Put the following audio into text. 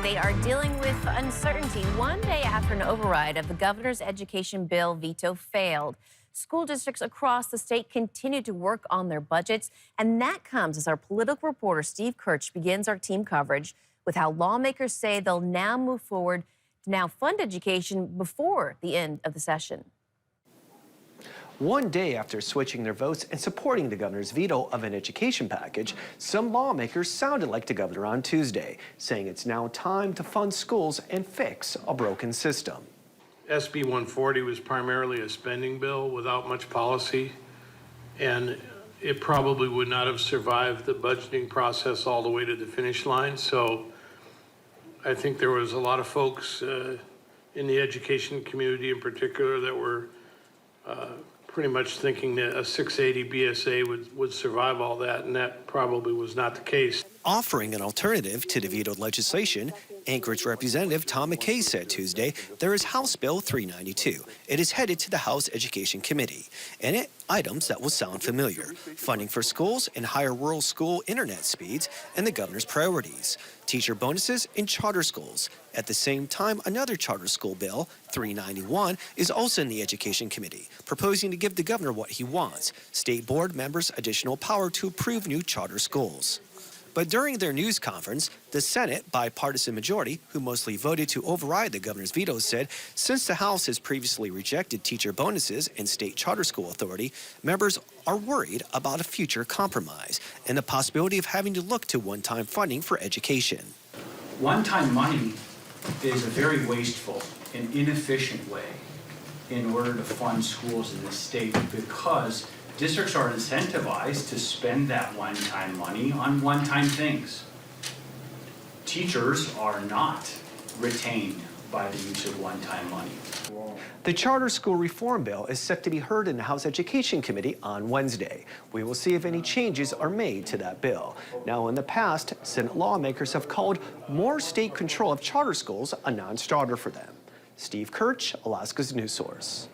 they are dealing with uncertainty one day after an override of the governor's education bill veto failed. School districts across the state continue to work on their budgets, and that comes as our political reporter Steve Kirch begins our team coverage with how lawmakers say they'll now move forward to now fund education before the end of the session. One day after switching their votes and supporting the governor's veto of an education package, some lawmakers sounded like the governor on Tuesday, saying it's now time to fund schools and fix a broken system. SB 140 was primarily a spending bill without much policy, and it probably would not have survived the budgeting process all the way to the finish line. So I think there was a lot of folks in the education community in particular that were pretty much thinking that a 680 BSA would survive all that, and that probably was not the case. Offering an alternative to the vetoed legislation, Anchorage Representative Tom McKay said Tuesday there is House Bill 392. It is headed to the House Education Committee. In it, items that will sound familiar: funding for schools and higher rural school internet speeds and the governor's priorities, teacher bonuses in charter schools. At the same time, another charter school bill, 391, is also in the Education Committee, proposing to give the governor what he wants: state board members additional power to approve new charter schools. But during their news conference, the Senate bipartisan majority, who mostly voted to override the governor's veto, said since the House has previously rejected teacher bonuses and state charter school authority, members are worried about a future compromise and the possibility of having to look to one-time funding for education. One-time money is a very wasteful and inefficient way in order to fund schools in this state, because districts are incentivized to spend that one-time money on one-time things. Teachers are not retained by the use of one-time money. The charter school reform bill is set to be heard in the House Education Committee on Wednesday. We will see if any changes are made to that bill. Now, in the past, Senate lawmakers have called more state control of charter schools a non-starter for them. Steve Kirch, Alaska's news source.